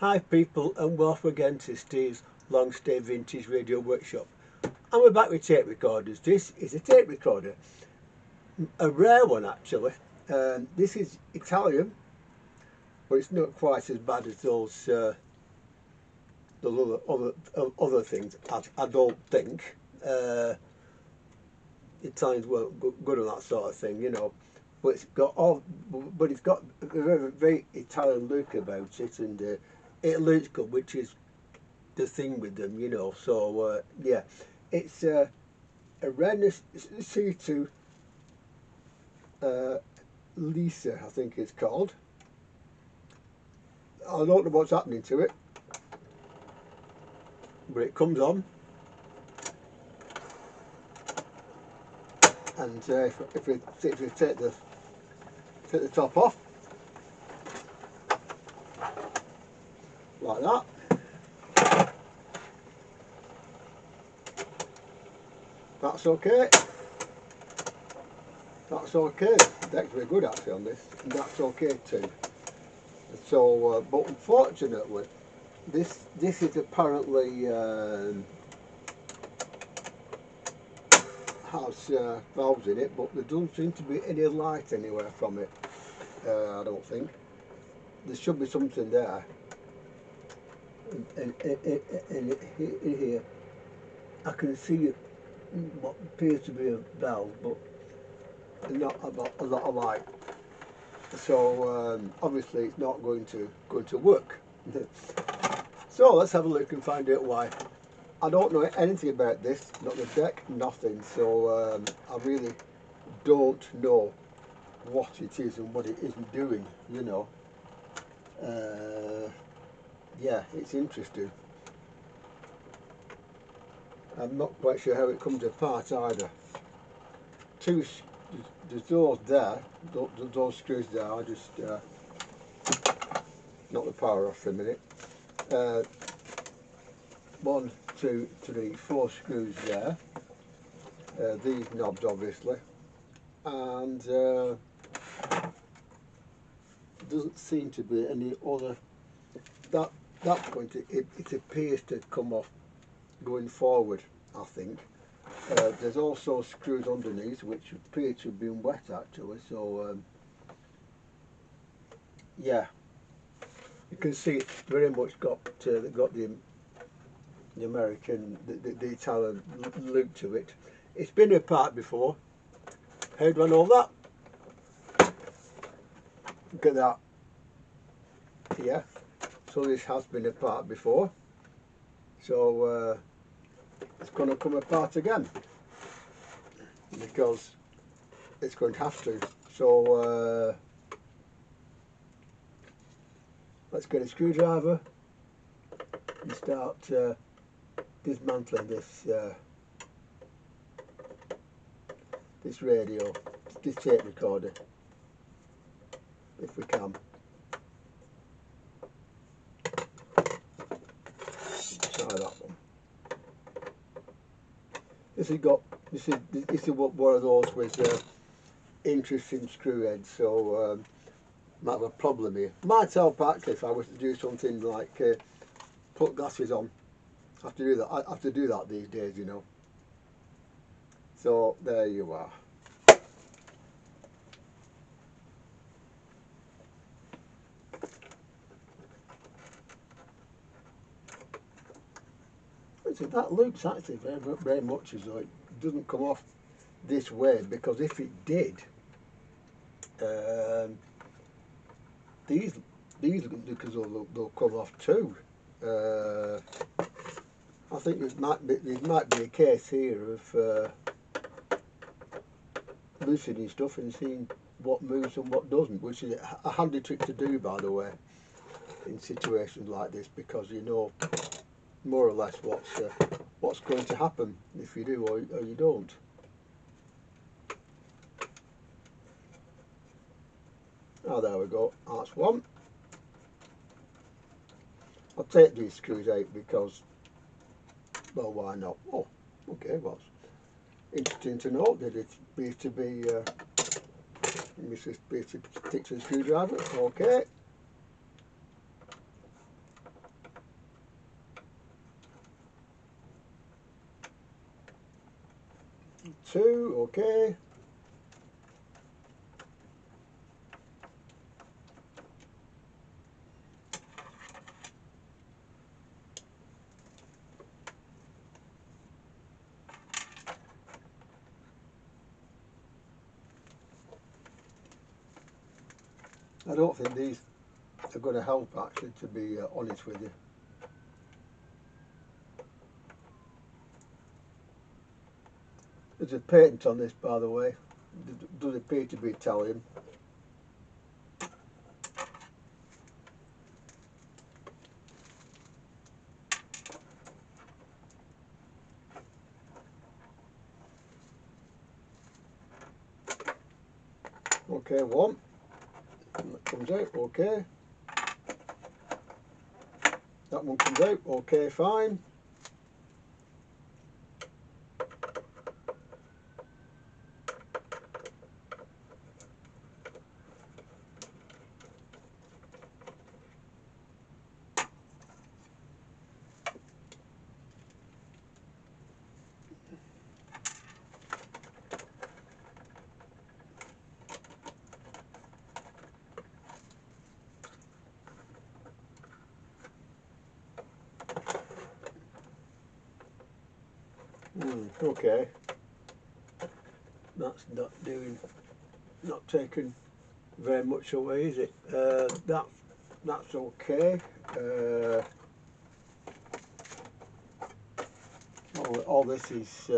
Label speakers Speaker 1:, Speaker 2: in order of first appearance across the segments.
Speaker 1: Hi people, and welcome again to Steve's Long Stay Vintage Radio Workshop. And we're back with tape recorders. This is a tape recorder, a rare one actually. This is Italian, but it's not quite as bad as those other things. I don't think. Italians weren't good on that sort of thing, you know. But it's got a very, very Italian look about it, and it looks good, which is the thing with them, you know. So yeah, it's a Remas C2 Lesa, I think it's called. I don't know what's happening to it, but it comes on, and if we take the top off like that, that's okay. That's okay. That's very good actually on this, and that's okay too. So, but unfortunately, this is apparently has valves in it, but there doesn't seem to be any light anywhere from it. I don't think there should be something there. And in here, I can see what appears to be a valve, but not a lot of light. So obviously it's not going to work. So let's have a look and find out why. I don't know anything about this, not the deck, nothing. So I really don't know what it is and what it isn't doing. You know. Yeah, it's interesting. I'm not quite sure how it comes apart either. There's those there, those screws there. I just knock the power off for a minute. 1, 2, 3, 4 screws there. These knobs obviously, and doesn't seem to be any other. That point it appears to come off going forward, I think. There's also screws underneath which appear to have been wet actually, so yeah, you can see it's very much got the American, the Italian look to it. It's been apart before. How do I know that? Look at that. Yeah, so this has been apart before, so it's going to come apart again because it's going to have to. So let's get a screwdriver and start dismantling this radio, this tape recorder, if we can. Try that one. This is one of those with interesting screw heads, so might have a problem here. Might help actually if I was to do something like put glasses on. I have to do that. I have to do that these days, you know. So there you are. So that looks actually very much as though it doesn't come off this way, because if it did, these because they'll come off too. I think there might be a case here of loosening stuff and seeing what moves and what doesn't, which is a handy trick to do, by the way, in situations like this, because you know more or less what's going to happen if you do or you don't. Oh, there we go. That's one. I'll take these screws out because, well, why not? Oh, okay, well, it's interesting to know that it appears to be, let me just stick to the screwdriver, okay. 2, okay. I don't think these are going to help, actually, to be honest with you. There's a patent on this, by the way. It does appear to be Italian. Okay, one. That comes out, okay. That one comes out, okay, fine. Okay. That's not taking very much away, is it? That's okay. All this is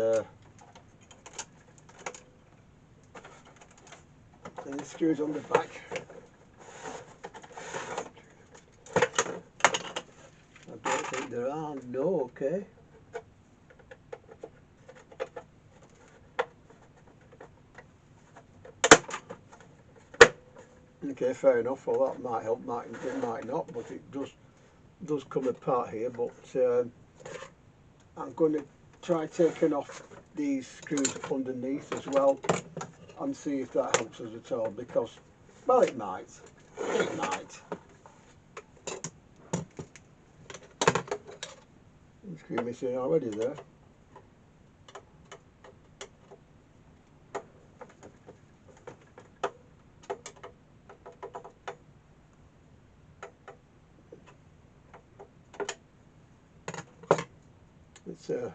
Speaker 1: and the screws on the back. I don't think there are. No, okay. Okay, fair enough. Well, that might help, it might not, but it does come apart here. But I'm going to try taking off these screws underneath as well and see if that helps us at all, because, well, it might. It might. Screw missing already there. It's a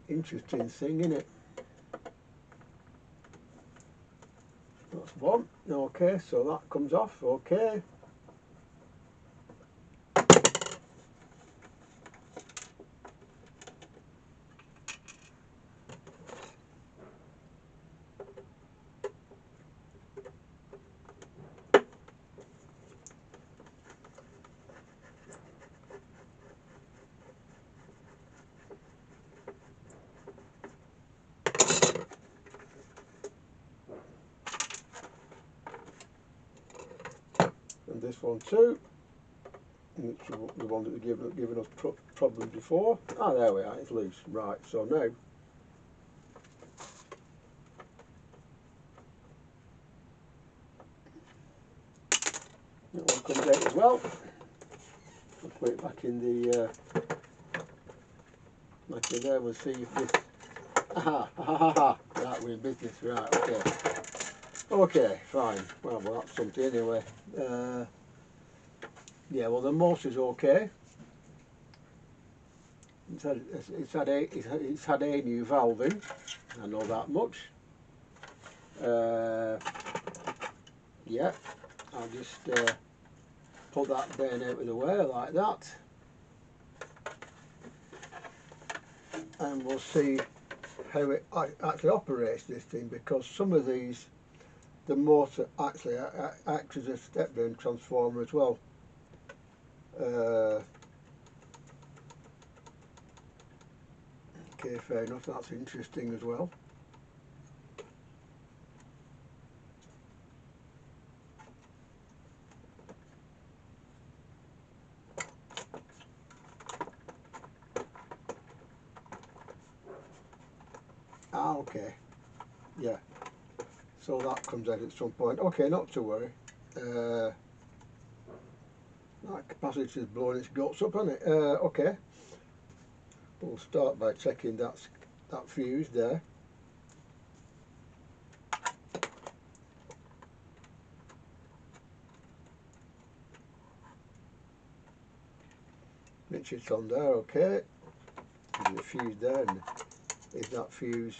Speaker 1: interesting thing, isn't it? That's one. Okay, so that comes off. Okay. And this one too, which is the one that was given us problems before. Ah, there we are, it's loose. Right, so now that one comes out as well. I'll put it back in the back in there. We'll see if this. Aha, right, we're in business. Right, okay. Okay, fine. Well, that's something anyway. Yeah, well, the motor's okay. It's had a new valve in. I know that much. Yeah, I'll just put that bearing out of the way like that, and we'll see how it actually operates, this thing, because some of these, the motor actually acts as a step down transformer as well. Okay, fair enough, that's interesting as well. Ah, okay, yeah, so that comes out at some point. Okay, not to worry. That capacitor's blowing its guts up, hasn't it? Okay, we'll start by checking that that fuse there. Which it's on there, okay. There's a fuse there, and is that fuse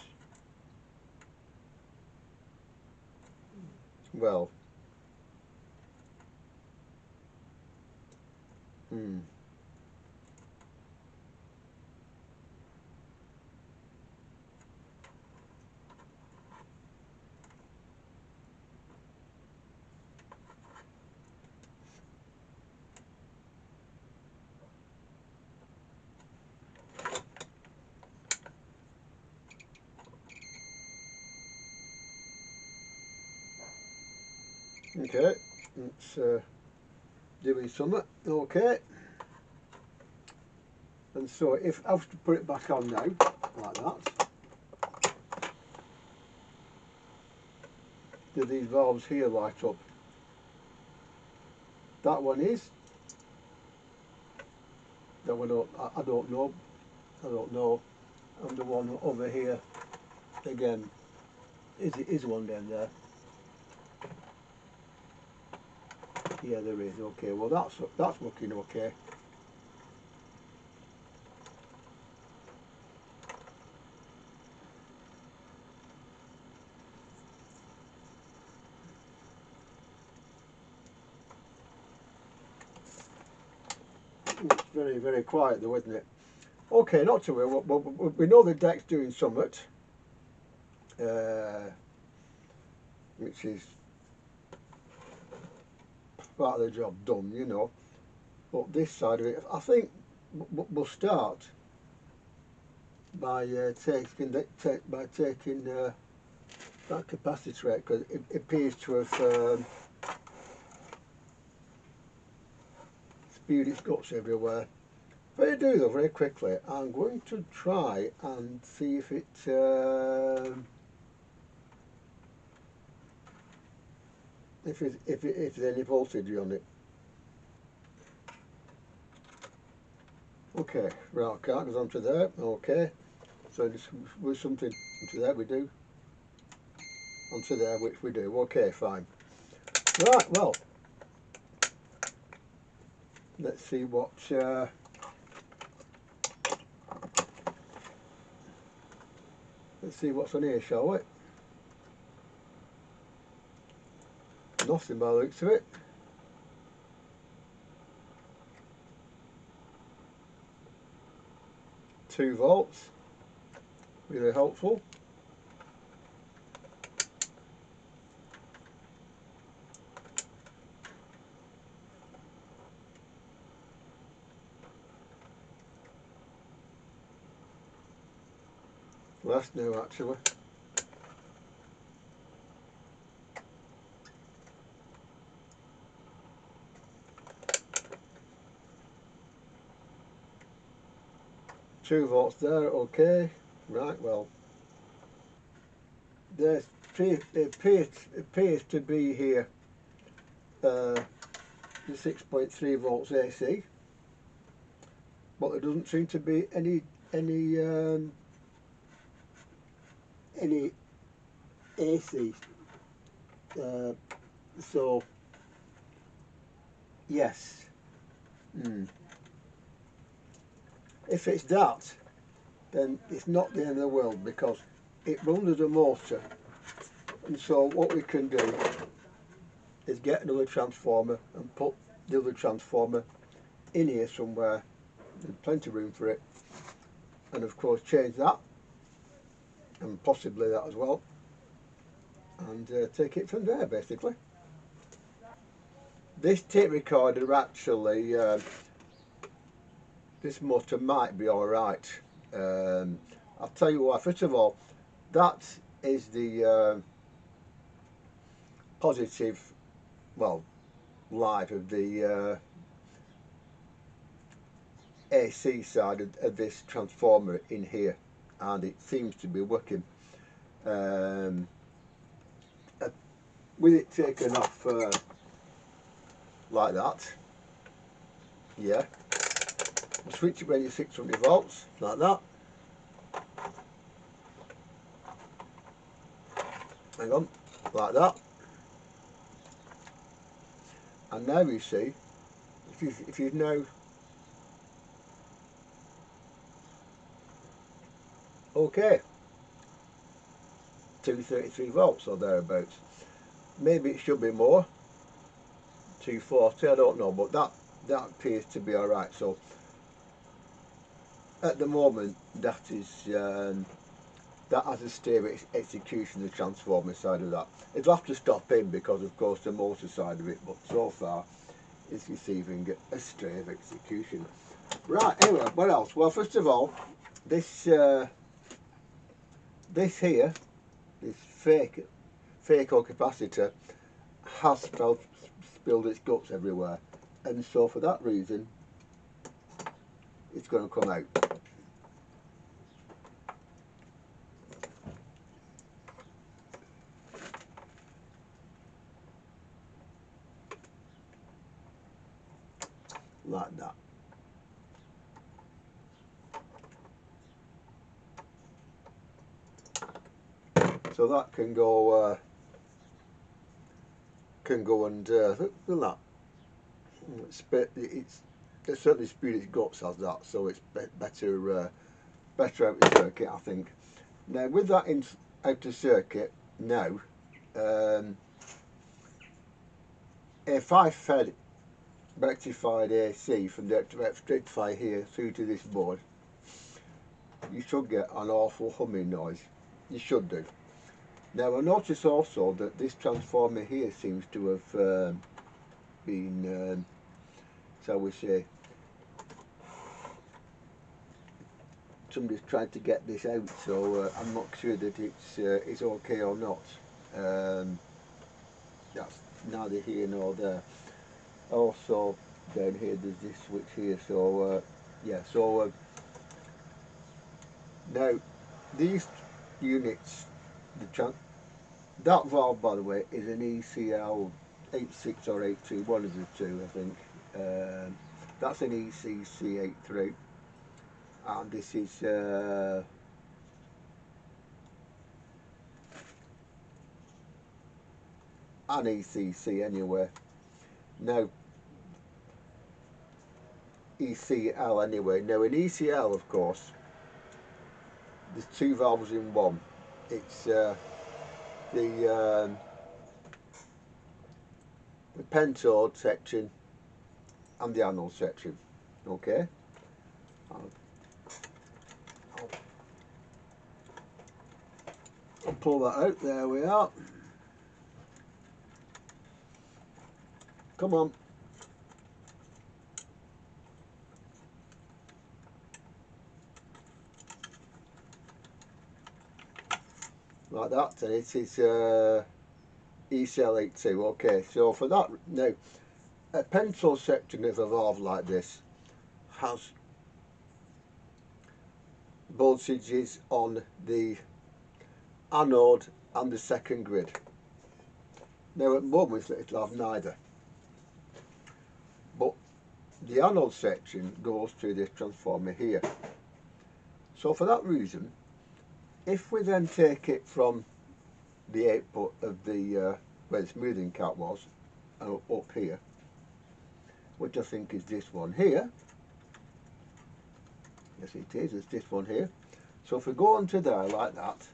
Speaker 1: well? Okay, it's doing something, okay. And so if I have to put it back on now, like that, do these valves here light up? That one is. That one I don't know. I don't know. And the one over here, again, is one down there. Yeah, there is. Okay, well that's looking okay. It's very, very quiet though, isn't it? Okay, not to worry. We know the deck's doing something, which is part of the job done, you know. But this side of it, I think we'll start by taking that capacitor, because it appears to have spewed its guts everywhere. But I do though very quickly. I'm going to try and see if it if there's any voltage on it. Okay, right, car goes onto there. Okay, so just with something onto there, we do. Onto there, which we do. Okay, fine. Right, well, let's see what let's see what's on here, shall we? Nothing by the looks of it. 2 volts, really helpful. Less now actually. Two volts there, okay. Right, well, there appears to be here the 6.3 volts AC, but there doesn't seem to be any AC. So yes, if it's that, then it's not the end of the world, because it runs as a motor, and so what we can do is get another transformer and put the other transformer in here somewhere. There's plenty of room for it, and of course change that and possibly that as well, and take it from there basically. This tape recorder actually, this motor might be alright. I'll tell you why. First of all, that is the positive, well, light of the AC side of this transformer in here, and it seems to be working. With it taken off like that, yeah, switch it when you're 600 volts, like that, hang on, like that. And now you see, if you know, okay, 233 volts or thereabouts. Maybe it should be more, 240, I don't know, but that appears to be alright. So at the moment, that is that has a stable execution, the transformer side of that. It'll have to stop in because of course the motor side of it, but so far it's receiving a stave execution. Right, anyway, what else? Well, first of all, this this here, this fake capacitor has spilled its guts everywhere, and so for that reason it's going to come out. Like that. So that can go and look at that. It's certainly spewed its guts as that, so it's better better out of circuit, I think. Now with that out of circuit now, if I fed rectified AC from the rectifier here through to this board, you should get an awful humming noise. You should do. Now I notice also that this transformer here seems to have been, shall we say, somebody's tried to get this out, so I'm not sure that it's okay or not. That's neither here nor there. Also down here there's this switch here, so yeah, so now these units, that valve by the way is an ECL 86 or 82, one of the two I think. That's an ECC 83, and this is an ECC anyway. Now ECL anyway. Now in ECL of course there's two valves in one. It's the pentode section and the anode section. Okay. I'll pull that out. There we are. Come on. Like that, and it is ECL82. Okay, so for that, now a pentode section of a valve like this has voltages on the anode and the second grid. Now at the moment it'll have neither, but the anode section goes through this transformer here. So for that reason, if we then take it from the output of the where the smoothing cap was up here, which I think is this one here. Yes it is, it's this one here. So if we go onto there like that,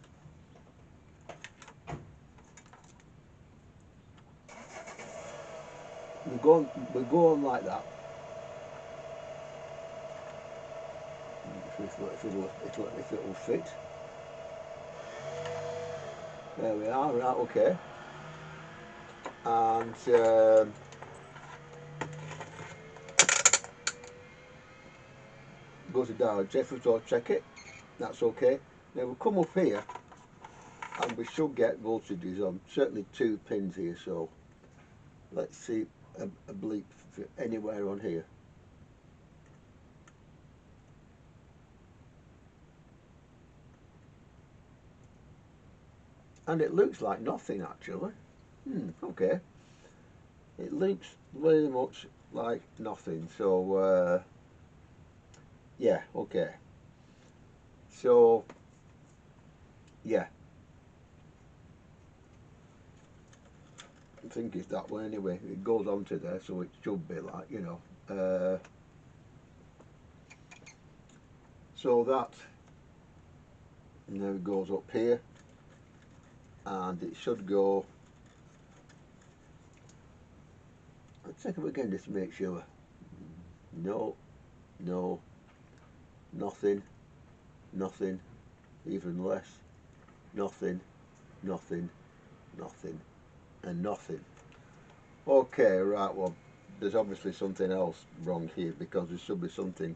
Speaker 1: we go on like that. If it'll fit. There we are, right, okay. And go to dial Jeffers or check it, that's okay. Now we'll come up here and we should get voltages on certainly 2 pins here, so let's see a bleep anywhere on here. And it looks like nothing actually. Okay. It looks very much like nothing, so yeah, okay. So yeah, don't think it's that one anyway. It goes onto there, so it should be like, you know. So that now it goes up here, and it should go. Let's check it again just to make sure. No, no, nothing, nothing, even less, nothing, nothing, nothing, and nothing. Okay, right, well, there's obviously something else wrong here, because there should be something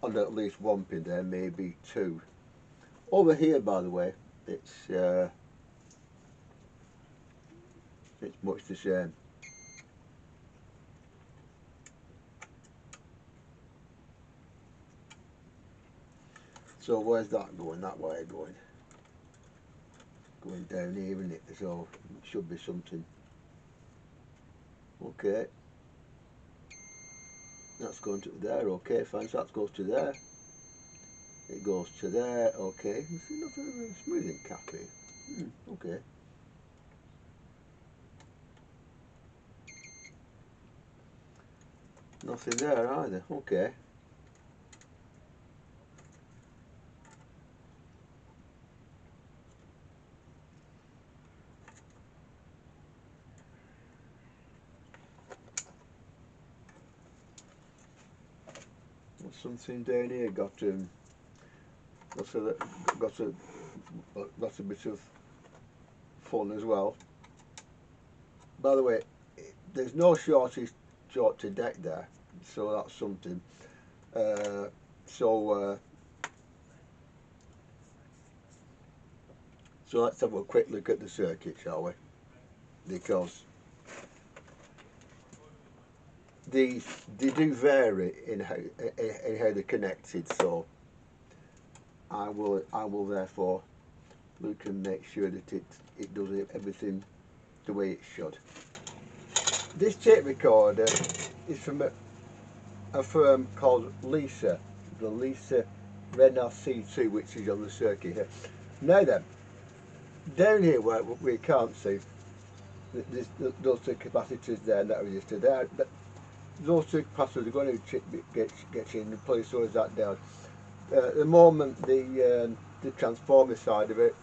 Speaker 1: on at least one pin there, maybe two. Over here, by the way, it's much the same. So where's that going? That way going. Going down here, isn't it? So it should be something. Okay. That's going to there, okay, fine, so that goes to there. It goes to there, okay. You see nothing of a smoothing cap here. Okay. Nothing there either, okay. Something down here got a bit of fun as well. By the way, there's no short to deck there, so that's something. So let's have a quick look at the circuit, shall we? Because they do vary in how they're connected, so I will therefore look and make sure that it does everything the way it should. This tape recorder is from a firm called Lesa, the Lesa Remas C2, which is on the circuit here. Now then, down here where we can't see, those two capacitors there and that resistor there, those two capacitors are going to get in place, so is that down. At the moment, the transformer side of it,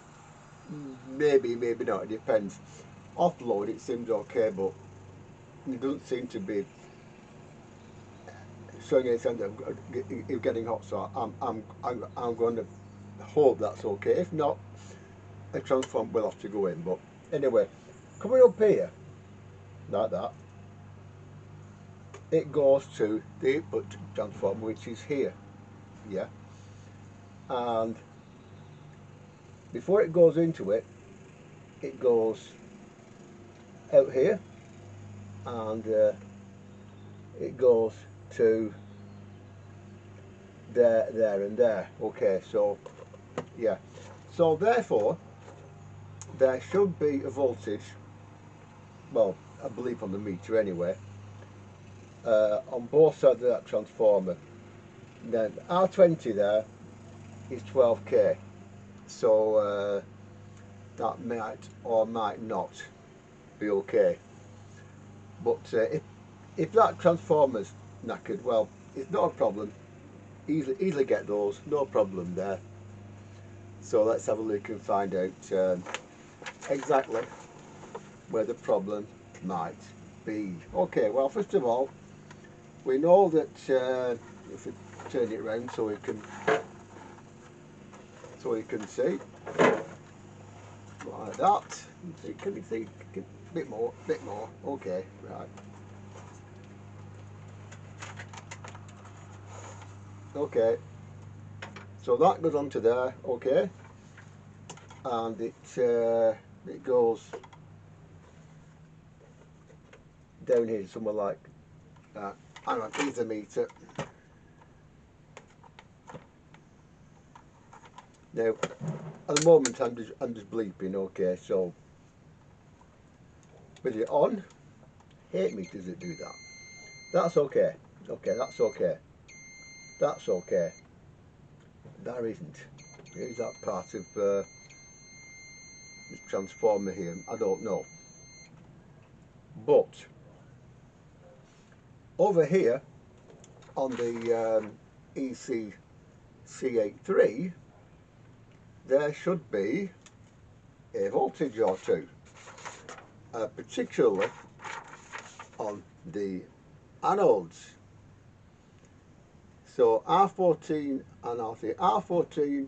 Speaker 1: maybe not, it depends. Offload it seems okay, but it doesn't seem to be showing any signs of getting hot, so I'm going to hope that's okay. If not, a transformer will have to go in. But anyway, coming up here like that, it goes to the input transformer, which is here, yeah. And before it goes into it, it goes out here, and it goes to there and there. Okay, so yeah, so therefore there should be a voltage, well, I believe on the meter anyway, on both sides of that transformer. Then R20 there is 12k, so that might or might not be okay. But if that transformer's knackered, well, it's not a problem. Easily get those, no problem there. So let's have a look and find out exactly where the problem might be. Okay, well, first of all, we know that if we turn it round so we can see like that. Can you see? A bit more. Okay, right. Okay, so that goes onto there. Okay, and it goes down here somewhere like that. Hang on, here's the meter. Now, at the moment I'm just bleeping. Okay, so with it on, hate me does it do that. That's okay. Okay, that's okay. That's okay. That isn't. Is that part of this transformer here? I don't know. But over here on the EC C83, there should be a voltage or two, particularly on the anodes. So R14 and R3. R14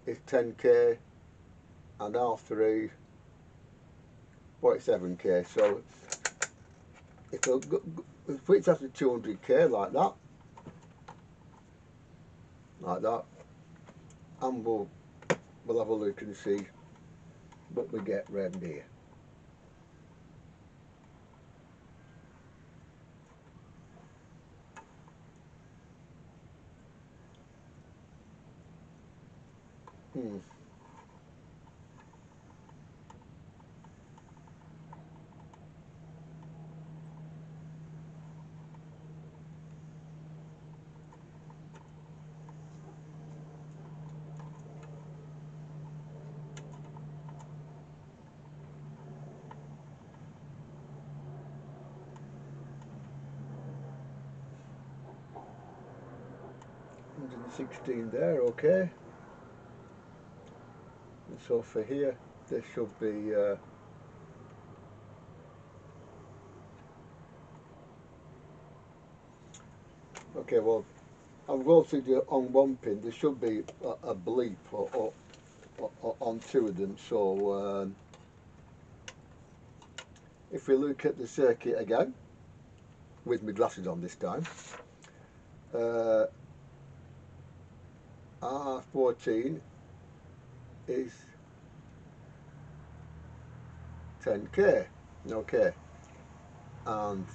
Speaker 1: is 10k and R3 47k. So if it's after 200k like that, and we'll have a look and see what we get round here. Hmm. $116 there, okay. And so for here, there should be okay. Well, I've got to do on one pin. There should be a bleep on two of them. So if we look at the circuit again, with my glasses on this time, R14 is 10k, okay, and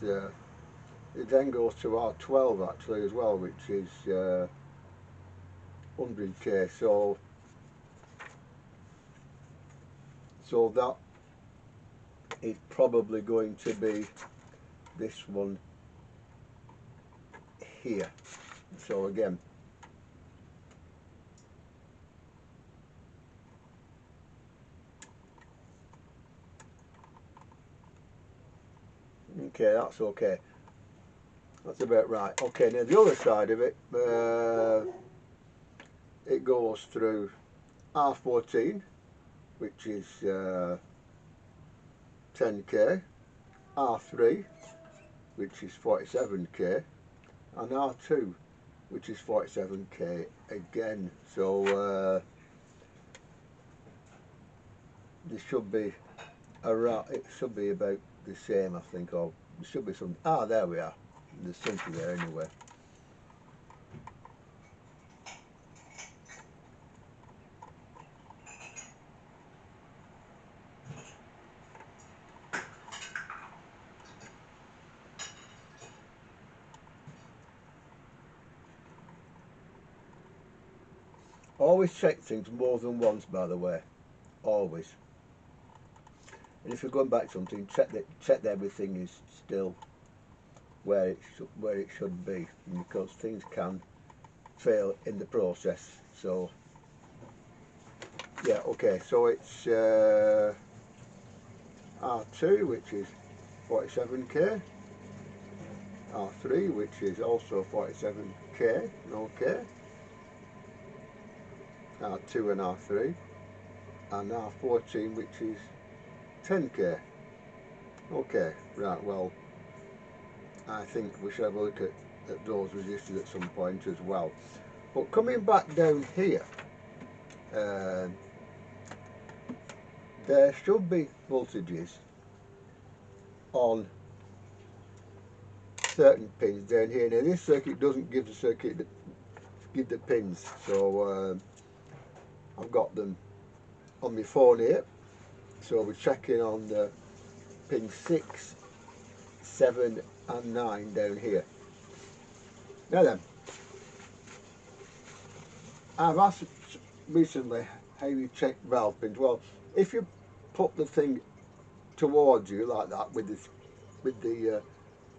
Speaker 1: it then goes to R12 actually as well, which is 100k. So that is probably going to be this one here. So again, okay, that's okay. That's about right. Okay, now the other side of it, it goes through R14, which is 10k, R3, which is 47k, and R2, which is 47k again. So this should be around, it should be about the same, I think, or there should be some, there we are, there's something there anyway. Always check things more than once, by the way, always. And if you're going back to something, check that everything is still where it should be, because things can fail in the process. So yeah, okay. So it's R2, which is 47k, R3, which is also 47k, okay, R2 and R3, and R14, which is 10k. Okay, right, well, I think we should have a look at those resistors at some point as well. But coming back down here, there should be voltages on certain pins down here. Now this circuit doesn't give the pins, so I've got them on my phone here. So we're checking on the pin 6, 7 and 9 down here. Now then, I've asked recently how you check valve pins. Well, if you put the thing towards you like that with the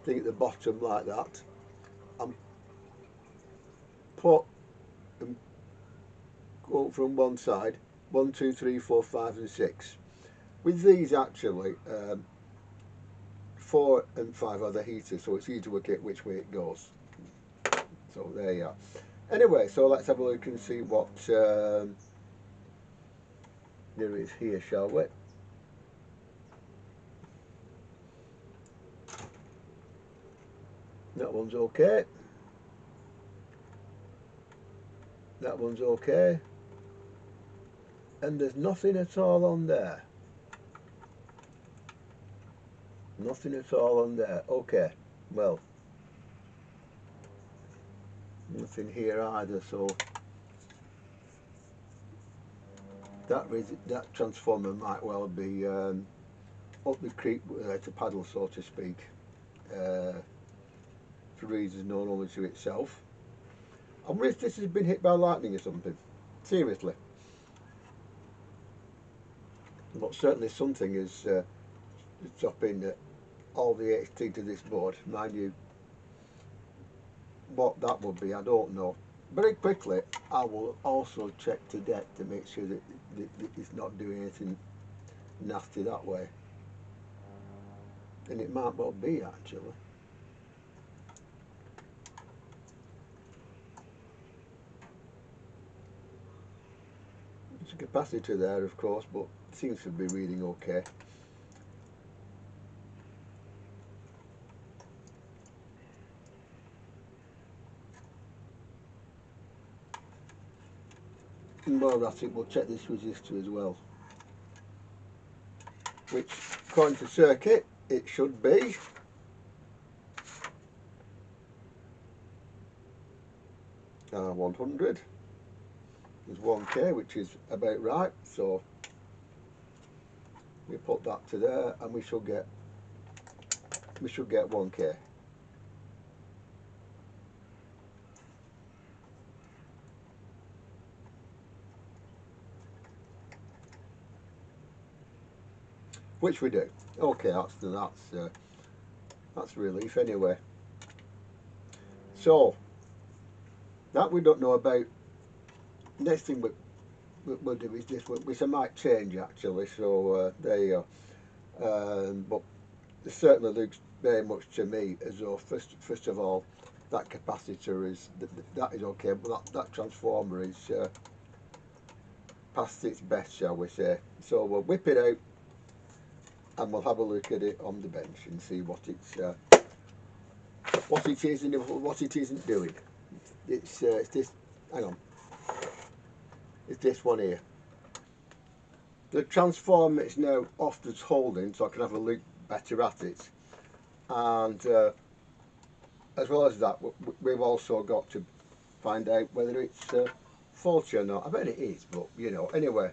Speaker 1: thing at the bottom like that, and put them go from one side, 1, 2, 3, 4, 5 and 6. with these actually, 4 and 5 are the heaters, so it's easy to work out which way it goes. So there you are. Anyway, so let's have a look and see what there is here, shall we? That one's okay. That one's okay. And there's nothing at all on there. Nothing at all on there. Okay, well, nothing here either, so that transformer might well be up the creek to paddle, so to speak, for reasons known only to itself. I wonder if this has been hit by lightning or something. Seriously. But certainly something is stopping all the HT to this board. Mind you, what that would be, I don't know. Very quickly, I will also check to deck to make sure that it's not doing anything nasty that way. And it might well be, actually. There's a capacitor there, of course, but it seems to be reading okay. And while that's it, we'll check this resistor as well, which, according to circuit, it should be 100. There's 1k, which is about right, so we put that to there, and we should get 1k. Which we do. Okay, that's relief anyway. So that we don't know about. Next thing we'll do is this one, which I might change actually. So there you go. But it certainly looks very much to me as though first of all, that capacitor is that is okay, but that transformer is past its best, shall we say. So we'll whip it out and we'll have a look at it on the bench and see what it is and what it isn't doing. It's this. Hang on. It's this one here. The transformer is now off the holding, so I can have a look better at it. And as well as that, we've also got to find out whether it's faulty or not. I bet it is, but you know. Anyway,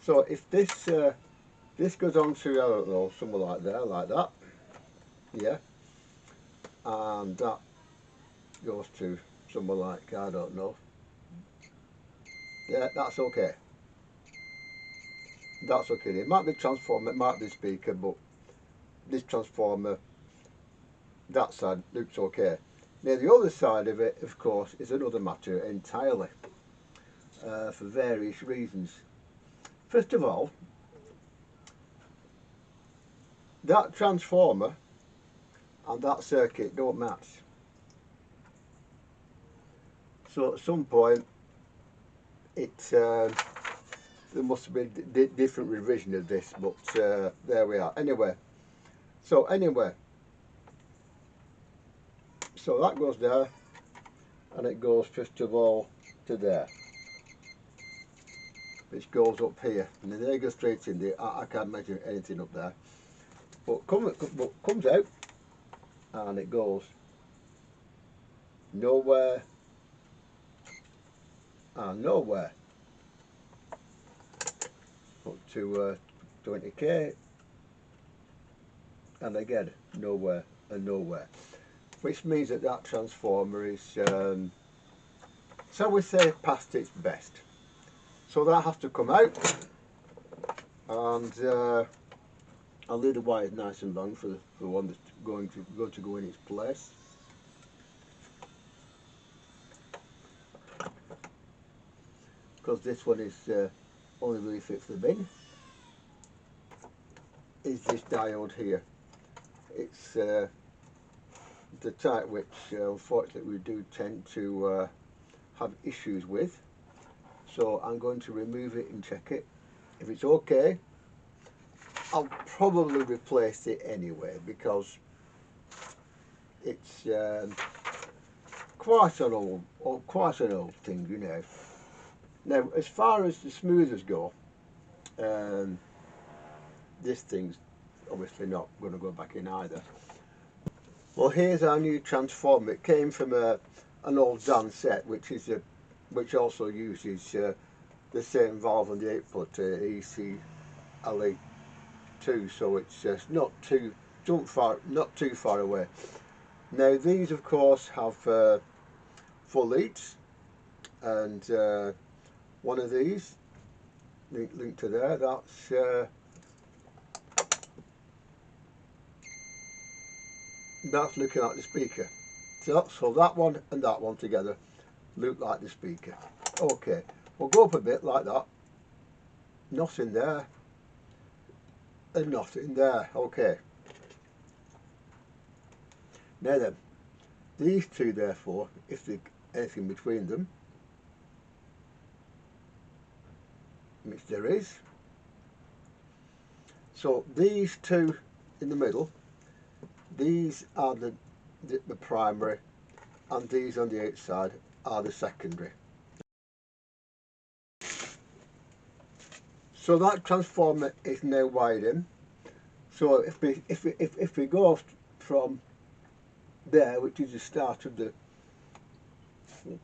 Speaker 1: so if this this goes on to, I don't know, somewhere like there, like that, yeah, and that goes to somewhere like, I don't know, yeah, that's okay. That's okay. It might be transformer, it might be speaker, but this transformer, that side looks okay. Now the other side of it, of course, is another matter entirely, for various reasons. First of all, that transformer and that circuit don't match. So at some point, there must have been a different revision of this, but there we are. Anyway, so that goes there, and it goes first of all to there, which goes up here, and then they go straight in there. I can't measure anything up there, but comes out, and it goes nowhere and nowhere up to 20k, and again nowhere and nowhere, which means that transformer is, shall we say, past its best. So that has to come out, and I'll leave the wires nice and long for the one that's going to go in its place. Because this one is only really fit for the bin. is this diode here. It's the type which unfortunately we do tend to have issues with. So I'm going to remove it and check it. If it's okay, I'll probably replace it anyway, because it's quite an old thing, you know. Now, as far as the smoothers go, this thing's obviously not going to go back in either. Well, here's our new transformer. It came from an old Dan set, which also uses the same valve on the 8-put ECLE2, so it's not too far away. Now these, of course, have 4 leads, and one of these linked to there. That's looking like the speaker. So that one and that one together look like the speaker. Okay, we'll go up a bit like that. Nothing there, and nothing there. Okay. Now then, these two, therefore, if there's anything between them, which there is, so these two in the middle, these are the primary, and these on the outside are the secondary. So that transformer is now wired in. So if we go from there, which is the start of the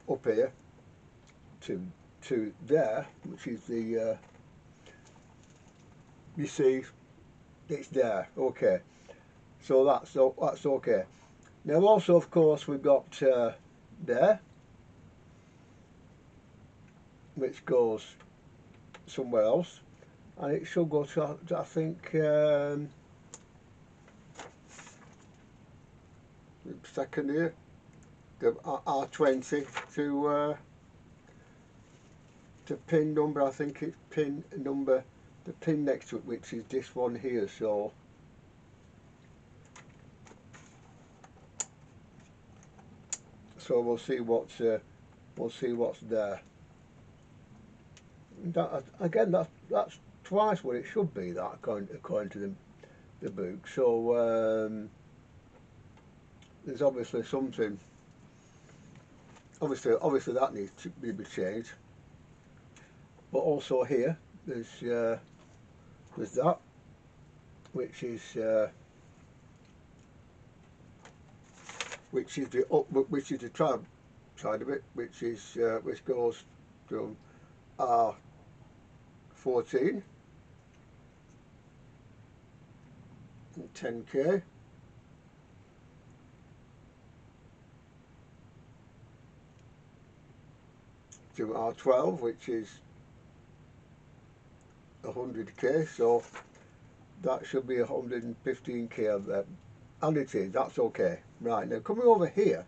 Speaker 1: up here, to there, which is the you see, it's there. Okay, so that's okay. Now also, of course, we've got there, which goes somewhere else, and it should go to, I think, second here, the R20 to pin number, I think it's pin number, the pin next to it, which is this one here. So we'll see what's there. That, again, that's twice what it should be, that according to the book. So there's obviously something. Obviously that needs to be changed. But also here, there's that, which is the side of it, which goes from R14 and 10K to R12, which is 100K, so that should be 115K of that, and it is. That's okay. Right, now coming over here,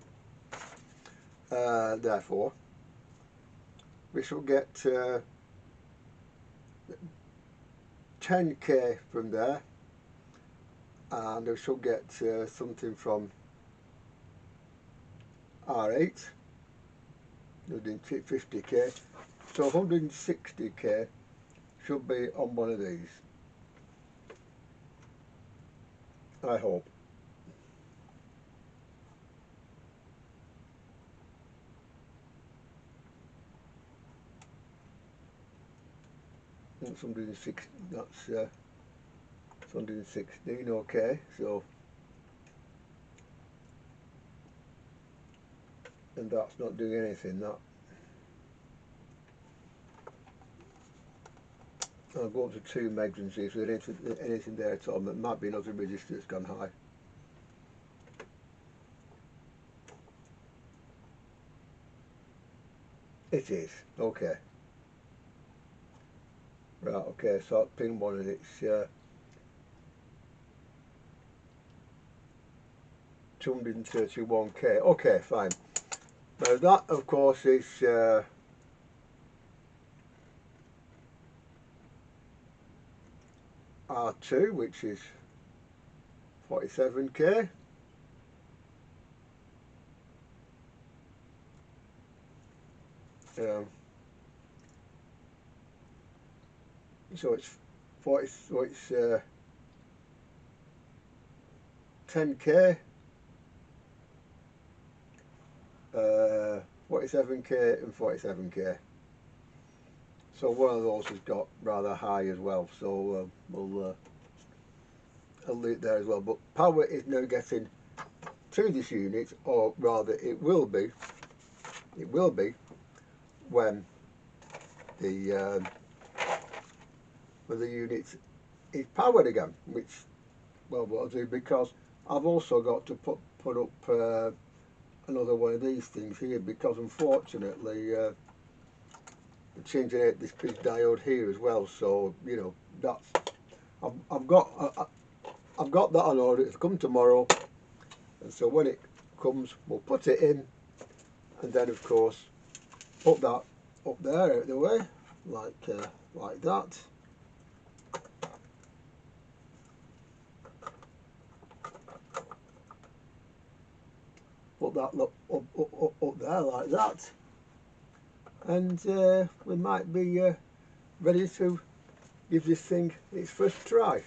Speaker 1: therefore we shall get 10K from there, and we shall get something from R8, 150K, so 160K should be on one of these, I hope. That's 160, that's 116, okay, so, and that's not doing anything, that. I'll go up to 2 megs and see if there's anything there at all. It might be another resistor that's gone high. It is, okay. Right, okay, so pin 1 and it's 231K. Okay, fine. Now that, of course, is R12, that too, which is 47k. So it's 40, so it's 10k, 47k and 47k. So one of those has got rather high as well. So I'll leave it there as well. But power is now getting to this unit, or rather, it will be when the unit is powered again, which, well, what I'll do, because I've also got to put up another one of these things here, because unfortunately they're changing out this big diode here as well. So you know, that's I've got that on order. It's come tomorrow, and so when it comes, we'll put it in, and then of course put that up there out of the way, like that. Put that up there like that, and we might be ready to give this thing its first try.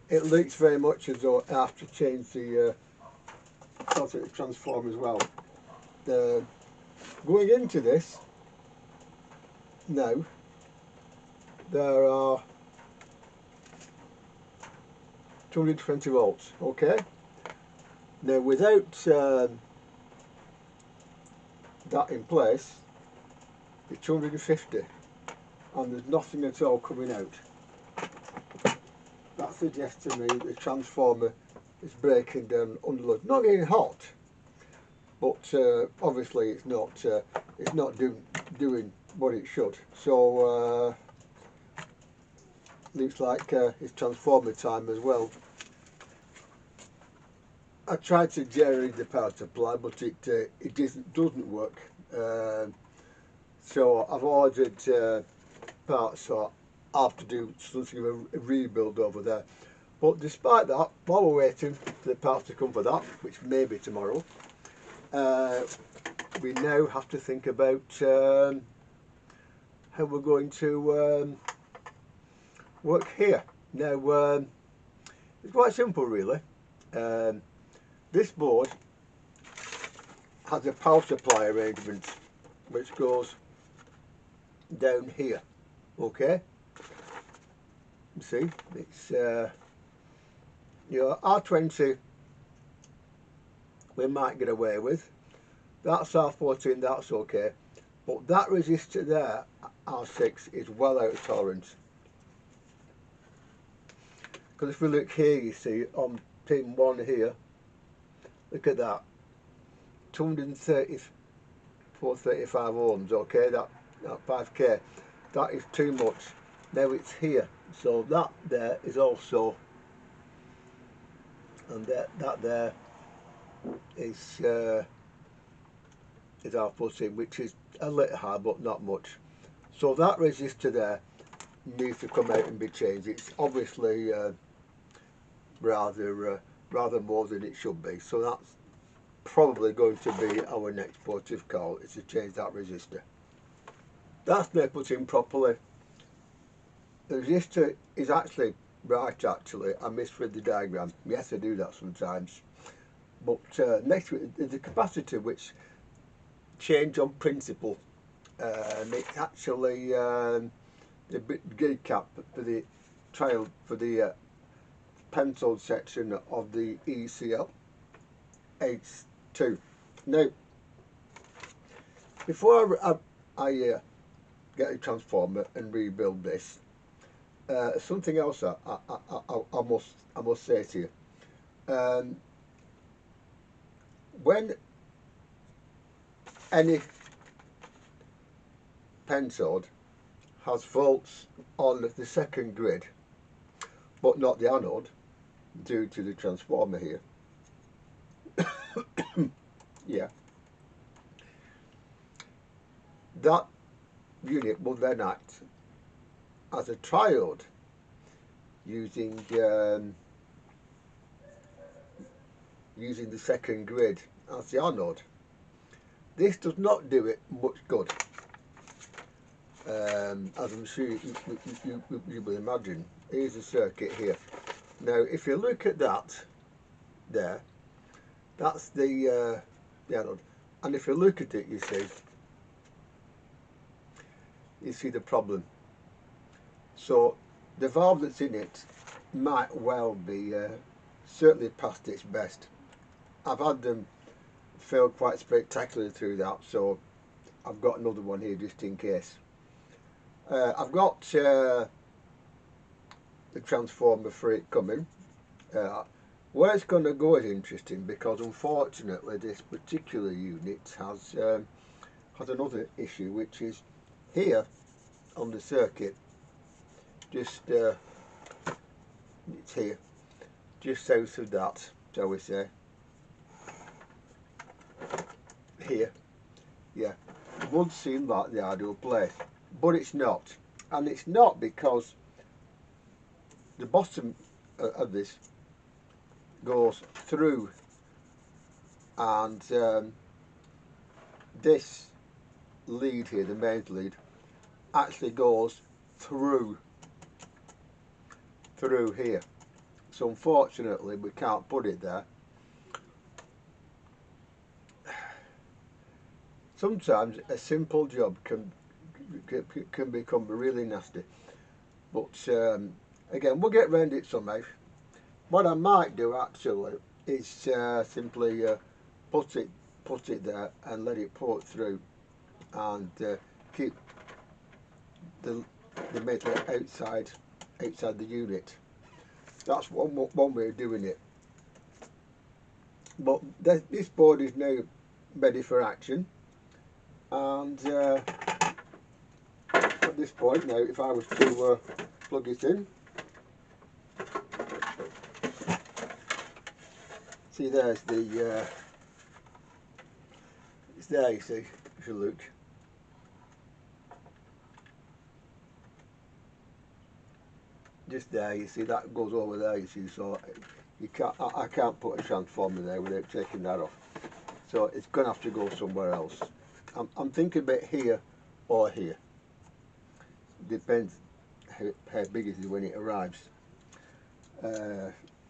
Speaker 1: It looks very much as though I have to change the transform as well. Going into this now, there are 220 volts. Okay. Now without that in place, it's 250, and there's nothing at all coming out. That suggests to me the transformer is breaking down under load. Not getting hot, but obviously it's not doing what it should. So looks like it's transformer time as well. I tried to generate the power supply, but it doesn't work. So I've ordered parts, so I have to do something of a rebuild over there. But despite that, while we're waiting for the parts to come for that, which may be tomorrow, we now have to think about how we're going to work here. Now it's quite simple really. This board has a power supply arrangement which goes down here. Okay, you see, it's R20 we might get away with. That's R14, that's okay, but that resistor there, R6, is well out of tolerance. Because if we look here, you see on pin 1 here, look at that, 234, 35 ohms. Okay, that 5k, that is too much. Now it's here, so that there is also, and that there is I'll put in, which is a little high but not much. So that resistor there needs to come out and be changed. It's obviously rather more than it should be. So that's probably going to be our next port of call, is to change that resistor. That's been put in properly. The resistor is actually right. Actually, I misread the diagram. Yes, I do that sometimes. But next to it is the capacitor, which change on principle. It's actually the gate cap for the child for the pencil section of the ECL H2. Now, before I get a transformer and rebuild this, something else I must say to you. When any pentode has faults on the second grid, but not the anode, due to the transformer here, yeah, that unit will then act as a triode using using the second grid as the anode. This does not do it much good, as I'm sure you will imagine. Here's the circuit here. Now if you look at that there, that's the anode, and if you look at it, you see the problem. So the valve that's in it might well be certainly past its best. I've had them fail quite spectacularly through that, so I've got another one here just in case. I've got the transformer for it coming. Where it's going to go is interesting, because unfortunately this particular unit has another issue, which is here on the circuit, just it's here, just south of that, shall we say, here. Yeah, it would seem like the ideal place, but it's not. And it's not because the bottom of this goes through, and this lead here, the mains lead, actually goes through here. So unfortunately we can't put it there. Sometimes a simple job can become really nasty, but again, we'll get round it somehow. What I might do actually is simply put it there and let it port through, and keep the metal outside the unit. That's one way of doing it. But this board is now ready for action, and at this point now, if I was to plug it in, see, there's the it's there, you see, if you look. Just there, you see, that goes over there, you see, so you can't, I can't put a transformer there without taking that off. So it's going to have to go somewhere else. I'm thinking about here or here. Depends how big it is when it arrives.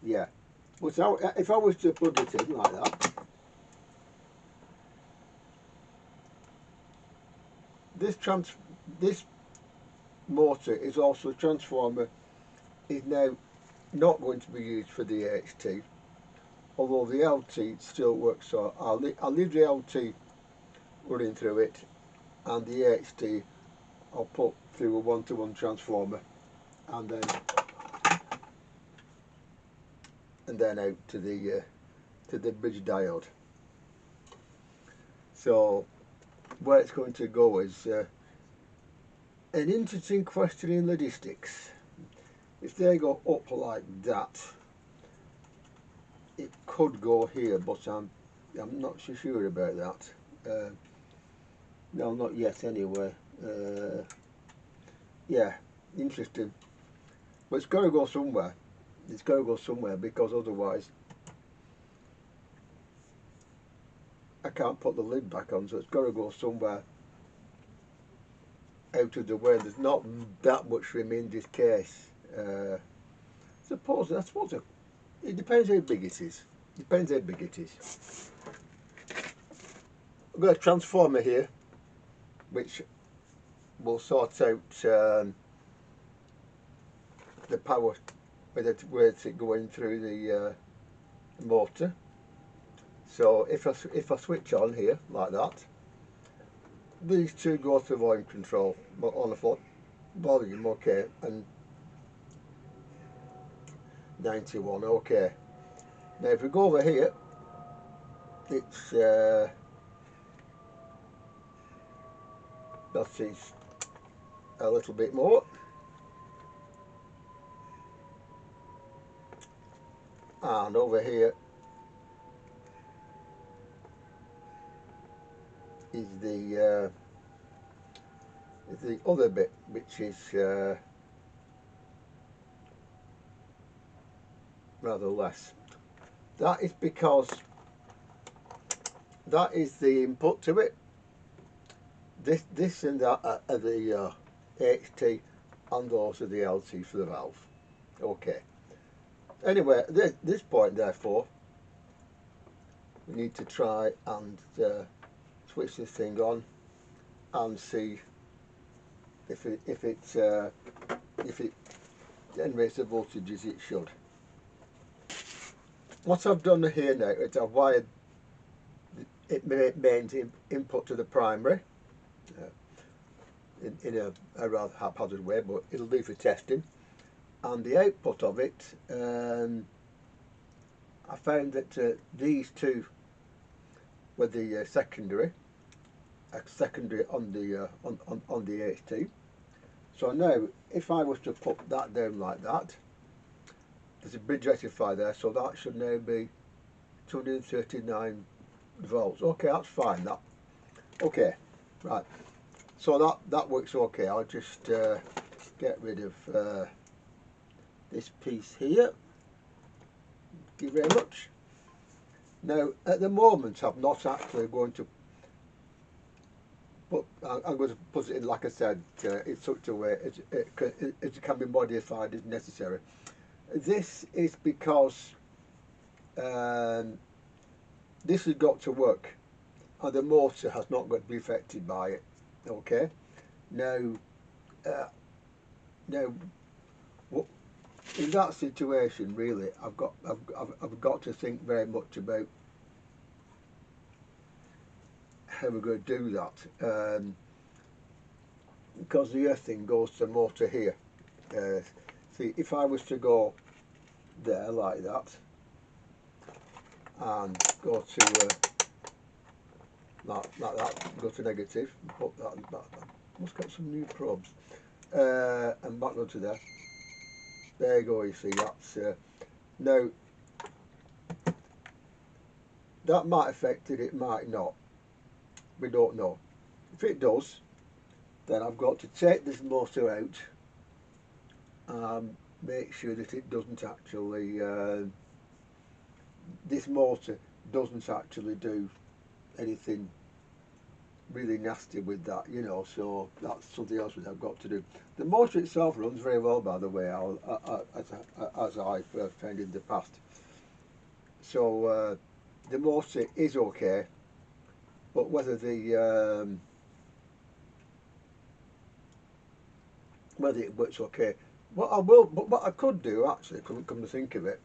Speaker 1: Yeah. But so if I was to plug it in like that, this motor is also a transformer, is now not going to be used for the AHT, although the LT still works. So I'll leave the LT running through it, and the AHT I'll put through a 1-to-1 transformer, and then out to the bridge diode. So where it's going to go is an interesting question in logistics. If they go up like that, it could go here, but I'm not so sure about that. No, not yet anyway. Yeah, interesting. But it's got to go somewhere. It's got to go somewhere, because otherwise I can't put the lid back on, so it's got to go somewhere out of the way. There's not that much room in this case. I suppose it depends how big it is. Depends how big it is. I've got a transformer here, which will sort out the power, where it's going through the motor. So if I switch on here like that, these two go through volume control on the floor, volume okay, and 91 okay. Now if we go over here, it's that is a little bit more, and over here is the is the other bit, which is rather less. That is because that is the input to it. This and that are the HT, and those are the LT for the valve. Okay. Anyway, at this point, therefore, we need to try and switch this thing on and see if it generates the voltage as it should. What I've done here now is I've wired mains input to the primary in a rather haphazard way, but it'll do for testing. And the output of it, I found that these two were the secondary on the on the HT. So now, if I was to put that down like that, there's a bridge rectifier there, so that should now be 239 volts. Okay, that's fine. That okay, right. So that works okay. I'll just get rid of this piece here. Thank you very much. Now, at the moment, I'm not actually going to put. I'm going to put it in, like I said, in such a way as it can be modified as necessary. This is because this has got to work, and the motor has not got to be affected by it. Okay. Now, in that situation, really, I've got to think very much about how we're going to do that, because the earthing goes to the motor here. See, if I was to go there like that and go to like that, go to negative, put that back. Must get some new probes, and back onto there. There you go. You see, that's now that might affect it. It might not. We don't know. If it does, then I've got to take this motor out and make sure that it doesn't actually. This motor doesn't actually do anything really nasty with that, you know, so that's something else that I've got to do. The motor itself runs very well, by the way, as I've found in the past. So the motor is okay, but whether whether it works okay, what I could do actually, come to think of it,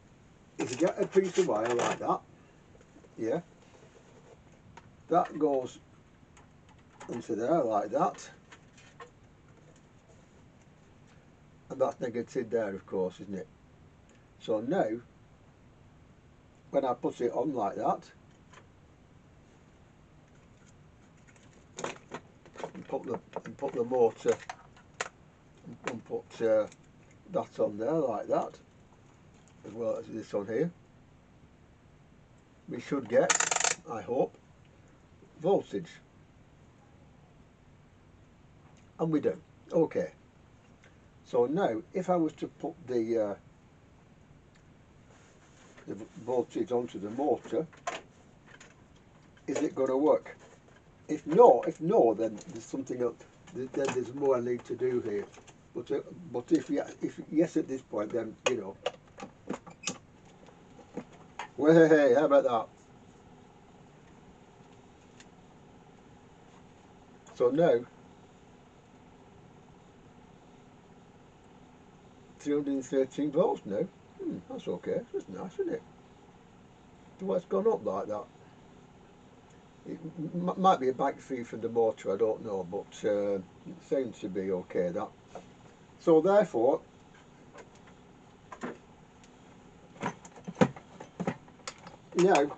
Speaker 1: is get a piece of wire like that, yeah, that goes into there like that, and that's negative there, of course, isn't it? So now, when I put it on like that, and put the motor and put that on there like that, as well as this on here, we should get, I hope, voltage. And we do. Okay. So now, if I was to put the voltage onto the motor, is it going to work? If no, then there's something else. Then there's more I need to do here. But if yes at this point, then you know. Well, hey, how about that? So now, 313 volts now. That's okay. That's nice, isn't it? Well, it's gone up like that. It might be a back feed from the motor, I don't know, but it seems to be okay, that. So therefore, now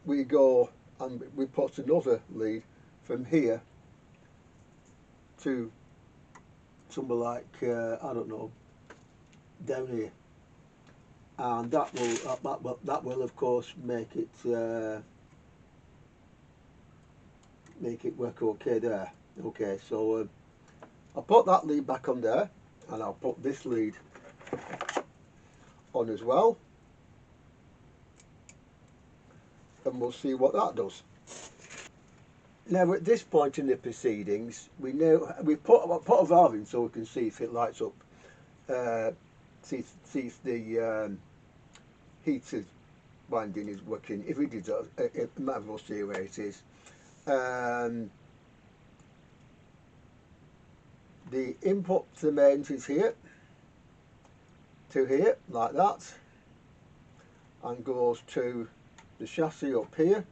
Speaker 1: we go and we put another lead from here to somewhere like, I don't know, down here. And that will of course make it make it work okay there. Okay, so I'll put that lead back on there, and I'll put this lead on as well, and we'll see what that does. Now at this point in the proceedings, we know we put a valve in so we can see if it lights up, see if the heater winding is working. If it is, it might as well see where it is. The input to the mains is here, to here, like that, and goes to the chassis up here,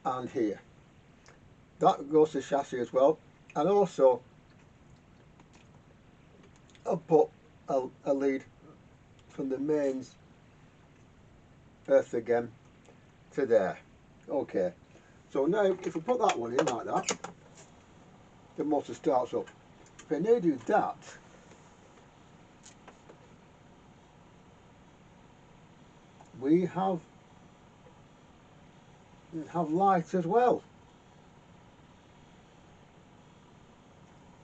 Speaker 1: and here. That goes to the chassis as well, and also I'll put a lead from the mains earth again to there. Okay, so now if we put that one in like that, the motor starts up. If I now do that, we have light as well.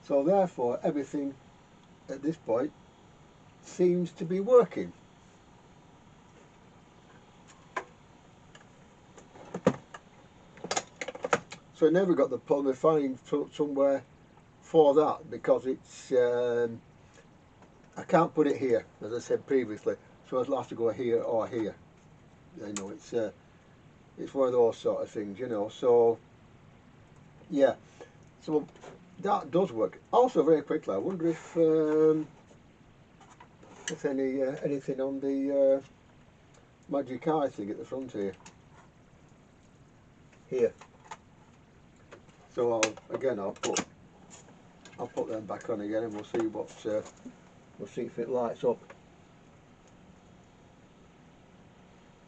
Speaker 1: So therefore everything at this point seems to be working. So now we've got the problem of finding somewhere for that, because it's I can't put it here, as I said previously, so I'll have to go here or here. You know, it's one of those sort of things, you know. So yeah, so that does work. Also, very quickly, I wonder if anything on the magic eye thing at the front here. Here. So I'll put them back on again, and we'll see what we'll see if it lights up.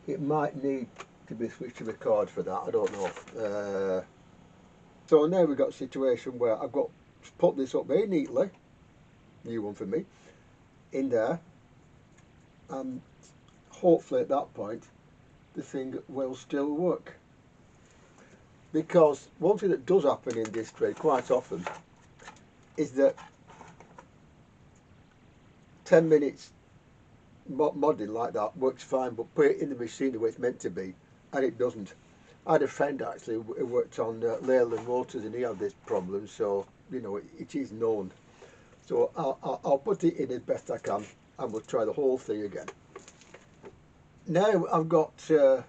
Speaker 1: It might need to be switched to record for that. I don't know. So now we've got a situation where I've got to put this up very neatly, new one for me, in there, and hopefully at that point the thing will still work. Because one thing that does happen in this trade quite often is that 10 minutes modding like that works fine, but put it in the machine the way it's meant to be, and it doesn't. I had a friend actually who worked on Leyland motors, and he had this problem, so you know it is known. So I'll put it in as best I can, and we'll try the whole thing again. Now I've got the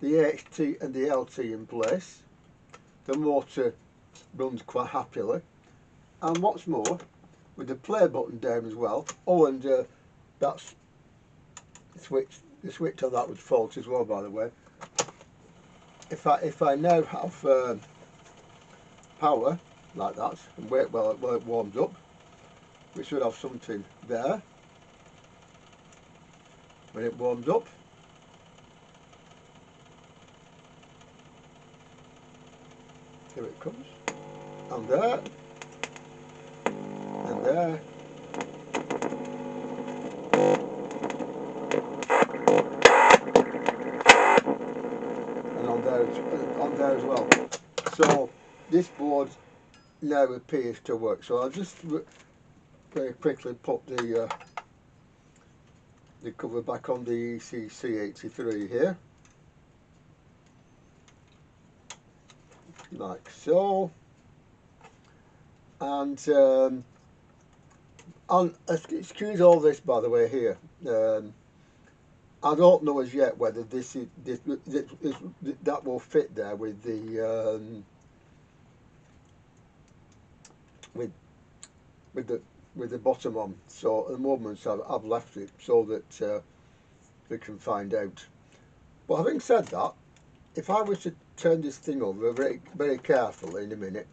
Speaker 1: HT and the LT in place. The motor runs quite happily, and what's more, with the play button down as well. Oh, and that's the switch on that was faulty as well, by the way. If I now have power like that and wait while it warms up, we should have something there when it warms up. Here it comes, and there, and there. And on there as well. So this board now appears to work. So I'll just very quickly put the cover back on the ECC83 here, like so. And excuse all this, by the way, here. I don't know as yet whether this that will fit there with the with the bottom on. So at the moment I've left it so that we can find out. But having said that, if I was to turn this thing over very, very carefully in a minute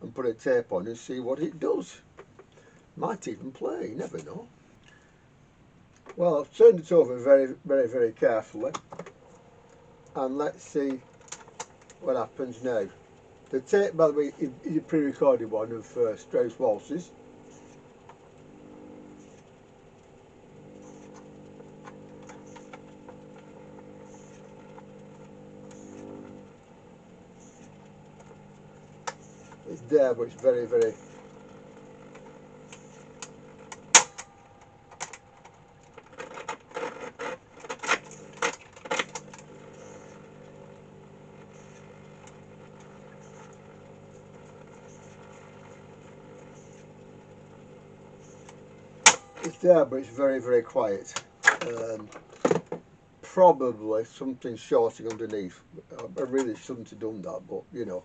Speaker 1: and put a tape on and see what it does, might even play, you never know. Well, I've turned it over very, very, very carefully, and let's see what happens now. The tape, by the way, is a pre-recorded one of Strauss waltzes. there, but it's very, very. It's there, but it's very, very quiet. Probably something shorting underneath. I really shouldn't have done that, but you know,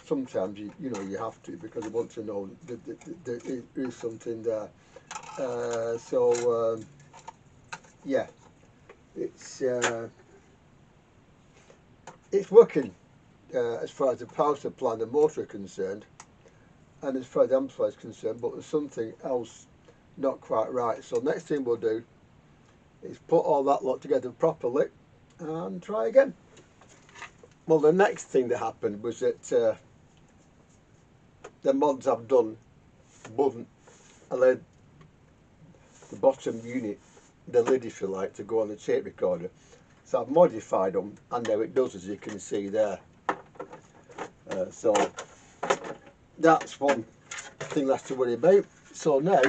Speaker 1: sometimes you know you have to, because you want to know that there is something there. Yeah, it's working as far as the power supply and the motor are concerned, and as far as the amplifier is concerned, but there's something else not quite right. So next thing we'll do is put all that lot together properly and try again. Well, the next thing that happened was that the mods I've done wouldn't allow the bottom unit, the lid if you like, to go on the tape recorder. So I've modified them, and now it does, as you can see there. So that's one thing less to worry about. So now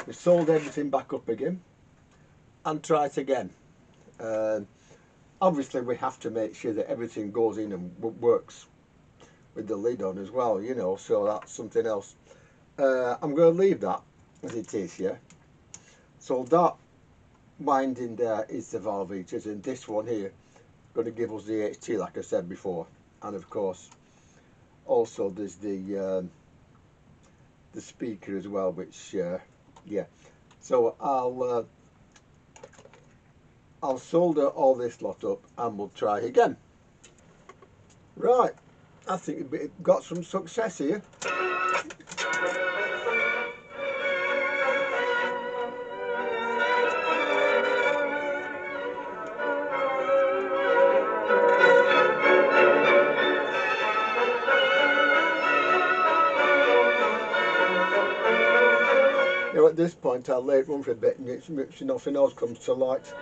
Speaker 1: we sold everything back up again and try it again. Obviously we have to make sure that everything goes in and works with the lid on as well, you know, so that's something else. I'm going to leave that as it is, yeah. So that winding there is the valve heaters, and this one here going to give us the HT like I said before, and of course also there's the speaker as well, which yeah. So I'll solder all this lot up and we'll try again. Right, I think we've got some success here. You know, at this point I'll let it run for a bit and it's nothing else comes to light.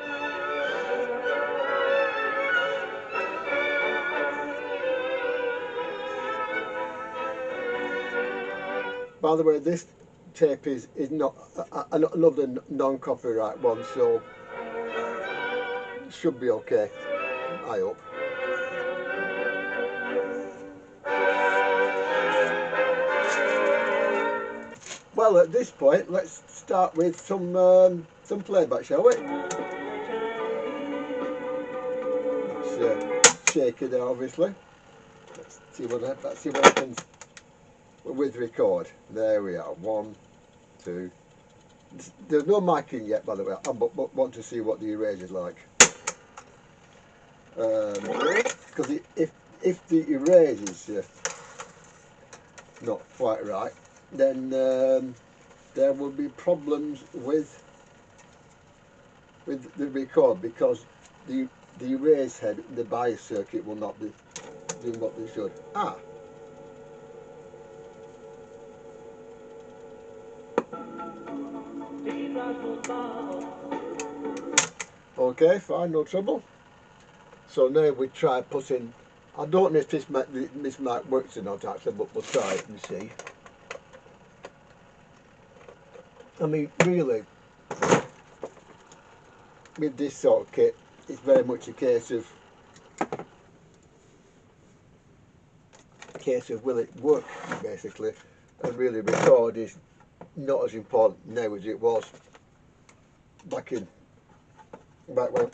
Speaker 1: By the way, this tape is not another non-copyright one, so it should be okay, I hope. Well, at this point, let's start with some playback, shall we? Let's shake it there, obviously. Let's see what happens with record. There we are. 1, 2. There's no miking yet, by the way. I want to see what the eraser's like. Because if the eraser's not quite right, then there will be problems with the record, because the erase head, the bias circuit, will not be doing what they should. Okay, fine, no trouble. So now we try putting, I don't know if this mic works or not actually, but we'll try it and see. I mean, really, with this sort of kit, it's very much a case of will it work, basically, and really record is not as important now as it was back when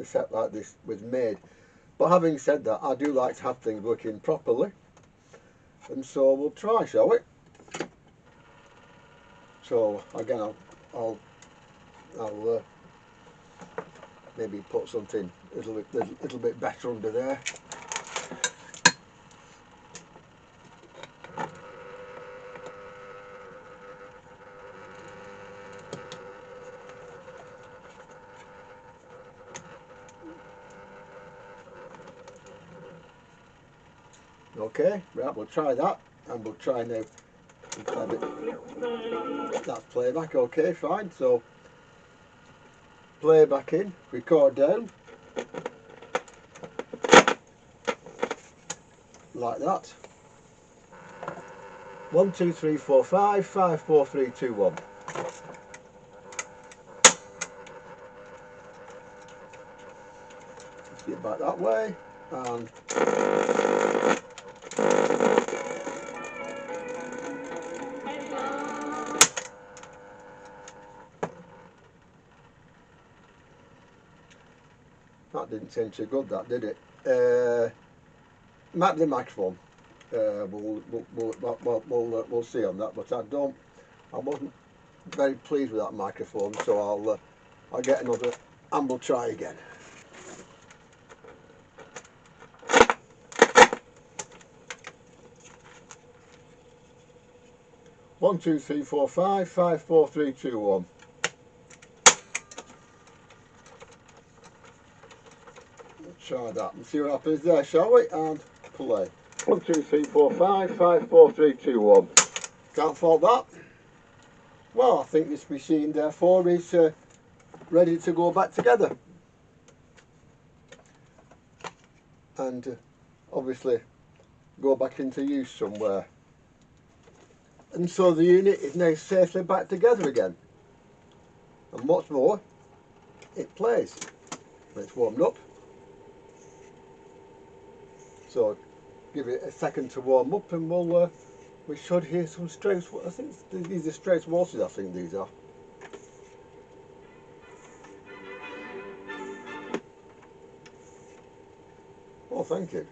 Speaker 1: a set like this was made. But having said that, I do like to have things working properly, and so we'll try, shall we? So again, I'll maybe put something a little bit better under there. Okay, right, we'll try that, and we'll try now. That's playback, okay, fine. So playback in, record down, like that. 1, 2, 3, 4, 5, 5, 4, 3, 2, 1. Let's get back that way, and that didn't seem too good, that did it? Might be the microphone. We'll see on that, but I wasn't very pleased with that microphone, so I'll get another and we'll try again. One, 2, 3, 4, 5, 5, 4, 3, 2, 1. Let's try that and see what happens there, shall we? And play. 1, 2, 3, 4, 5, 5, 4, 3, 2, 1. Can't fault that. Well, I think this machine therefore is ready to go back together. And obviously go back into use somewhere. And so the unit is now safely back together again. And what's more, it plays. It's warmed up. So give it a second to warm up and we should hear some straight. I think these are straight waltzes, I think these are. Oh, thank you.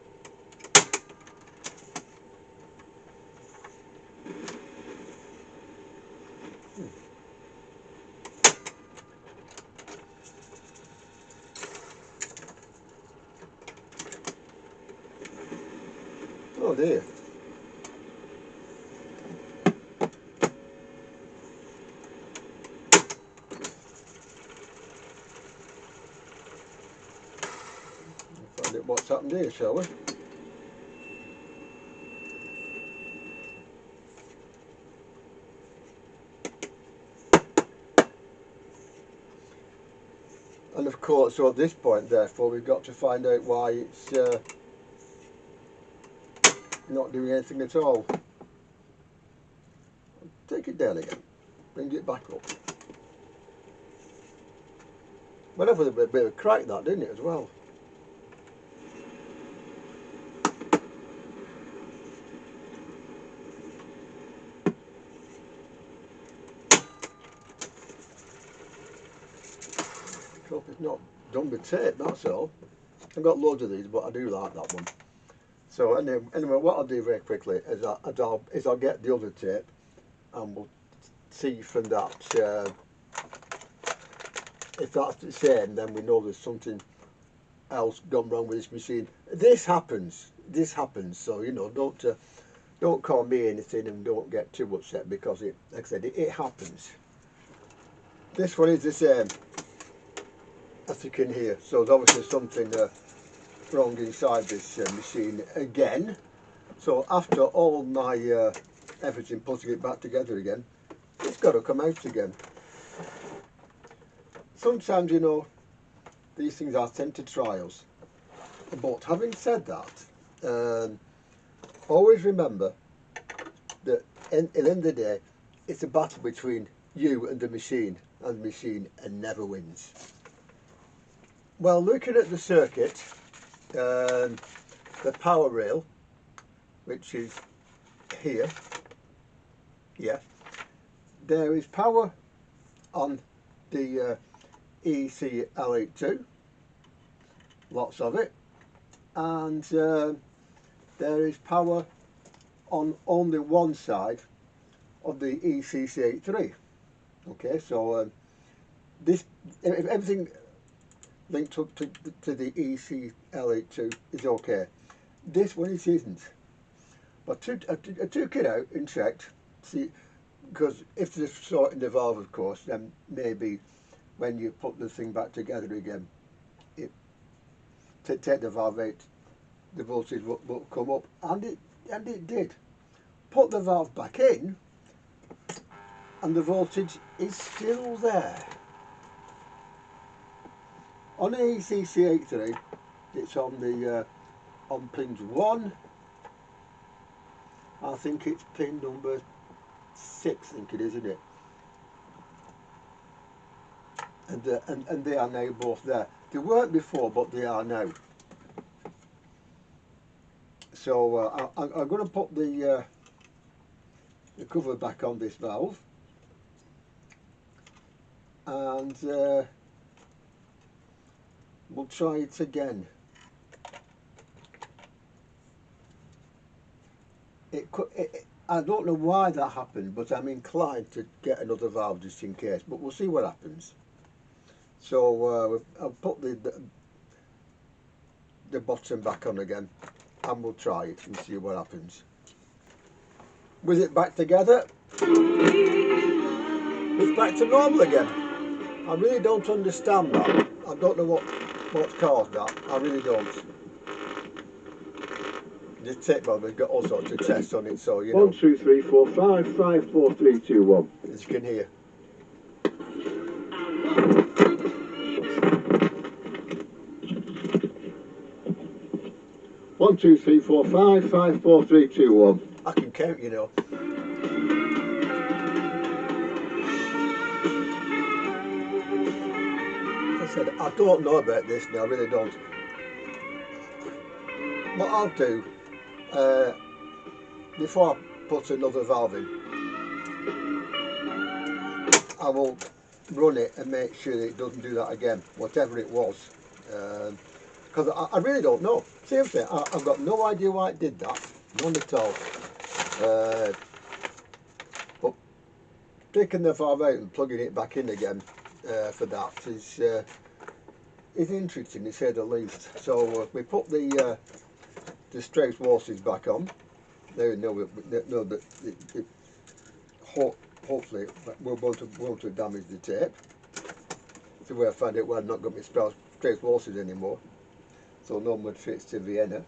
Speaker 1: Oh dear. Find out what's happened here, shall we? And of course, so at this point, therefore, we've got to find out why it's not doing anything at all. Take it down again. Bring it back up. Went up with a bit of a crack, that, didn't it, as well? Hope it's not done with tape, that's all. I've got loads of these, but I do like that one. So anyway, what I'll do very quickly is I'll get the other tape, and we'll see from that if that's the same, then we know there's something else gone wrong with this machine. This happens. So you know, don't call me anything and don't get too upset because it, like I said, it happens. This one is the same, as you can hear. So there's obviously something wrong inside this machine again. So after all my efforts in putting it back together again, it's got to come out again. Sometimes, you know, these things are sent to trials. But having said that, always remember that in the end of the day, it's a battle between you and the machine never wins. Well, looking at the circuit, the power rail, which is here, yeah, there is power on the ECL82, lots of it, and there is power on only one side of the ECC83. Okay, so this, everything linked up to the ECL82 is okay. This one it isn't. But I took it out and checked, see, because if there's sort in the valve, of course, then maybe when you put the thing back together again, take the valve out, the voltage will come up, and it did. Put the valve back in, and the voltage is still there. On the ECC83, it's on the on pins 1, I think it's pin number 6, I think it is, isn't it? And they are now both there. They weren't before, but they are now. So I'm going to put the cover back on this valve, and we'll try it again. I don't know why that happened, but I'm inclined to get another valve just in case, but we'll see what happens. So I'll put the bottom back on again, and we'll try it and see what happens. With it back together, it's back to normal again. I really don't understand that. I don't know what's caused that. I really don't. This tape valve has got all sorts of tests on it, so you know.
Speaker 2: 1, 2, 3, 4, 5, 5, 4, 3, 2, 1.
Speaker 1: As you can hear.
Speaker 2: One, 2, 3, 4, 5, 5, 4, 3, 2, 1.
Speaker 1: I can count, you know. As I said, I don't know about this now, I really don't. What I'll do, before I put another valve in, I will run it and make sure that it doesn't do that again, whatever it was. Because I really don't know. Seriously, I've got no idea why it did that. None at all. But taking the valve out and plugging it back in again for that is interesting, to say the least. So we put the Strauss horses back on. There, hopefully we won't damage the tape. So where I found out where I've not got my Strauss horses anymore. So no more trips to Vienna.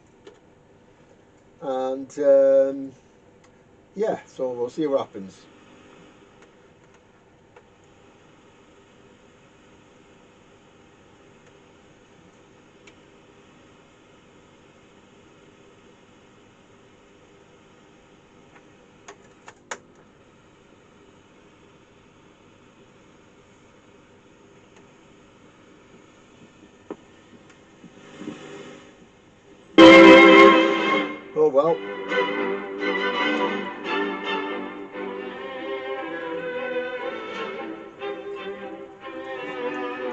Speaker 1: And yeah, so we'll see what happens. Oh well.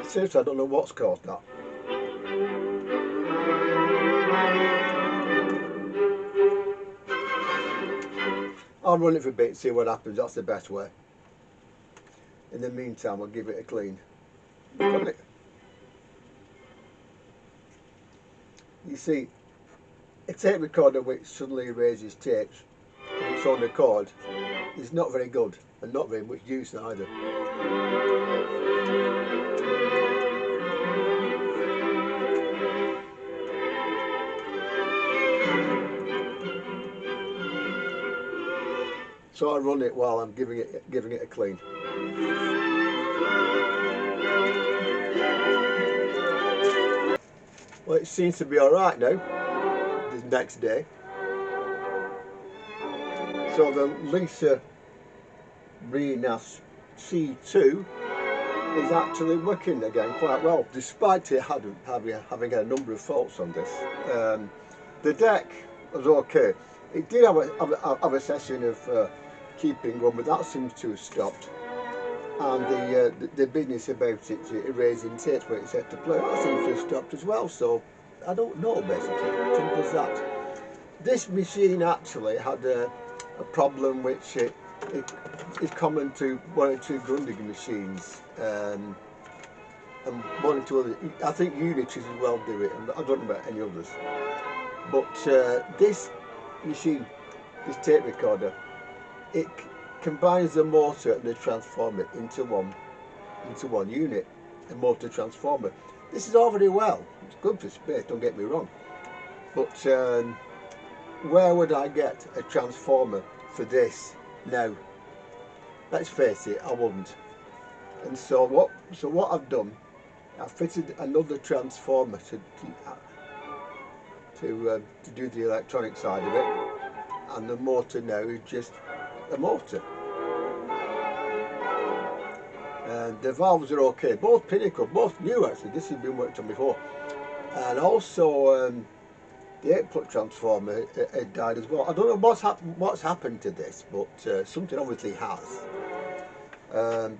Speaker 1: Seriously, I don't know what's caused that. I'll run it for a bit and see what happens. That's the best way. In the meantime, I'll give it a clean. You see, a tape recorder which suddenly erases tapes on its own accord is not very good, and not very much use either. So I run it while I'm giving it a clean. Well, it seems to be all right now. This next day. So the Lesa Remas C2 is actually working again quite well, despite it having a number of faults on this. The deck was okay. It did have a session of keeping on, but that seems to have stopped. And the business about it erasing tapes when it's set to play, that seems to have stopped as well. So I don't know, basically, simple as that. This machine actually had a problem which is common to 1 or 2 Grundig machines, and 1 or 2 others. I think Unities as well do it, and I don't know about any others. But this machine, this tape recorder, it combines the motor and the transformer into one unit, a motor transformer. This is all very well. It's good for space, don't get me wrong. But where would I get a transformer for this now? Let's face it, I wouldn't. And so what I've done, I've fitted another transformer to do the electronic side of it. and the motor now is just a motor. And the valves are okay, both Pinnacle, both new actually, this has been worked on before. And also the 8-foot transformer had died as well. I don't know what's happened to this, but something obviously has. A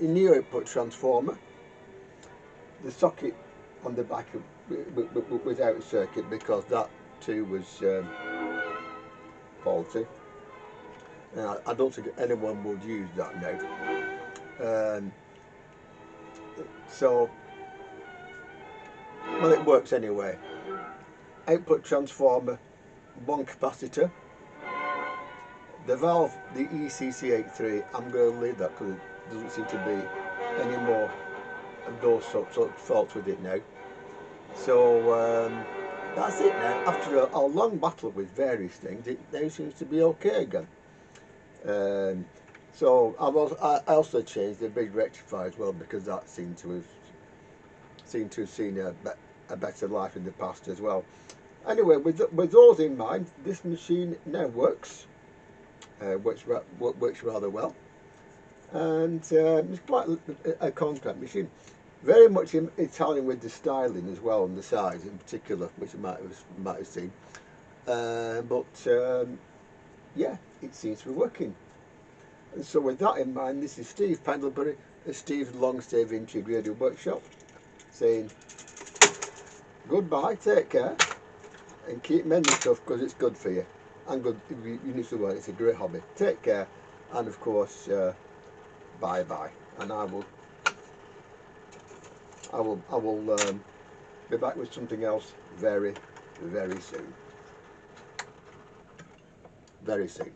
Speaker 1: new 8-foot transformer. The socket on the back was out of circuit because that too was faulty. I don't think anyone would use that now. So, well, it works anyway. 8-foot transformer, 1 capacitor. The valve, the ECC83, I'm going to leave that because it doesn't seem to be any more of those sorts of faults with it now. So that's it now. After a long battle with various things, it now seems to be okay again. So I also changed the big rectifier as well because that seemed to have seen a better life in the past as well. Anyway, with those in mind, this machine now works rather well, and it's quite a compact machine. Very much Italian with the styling as well, and the size in particular, which you might have seen. Yeah, it seems to be working. And so with that in mind, this is Steve Pendlebury at Steve's Longstay Vintage Radio Workshop, saying goodbye, take care, and keep mending stuff because it's good for you. And good, you need to learn, it's a great hobby. Take care, and of course, bye bye. And I will be back with something else very, very soon. Very soon.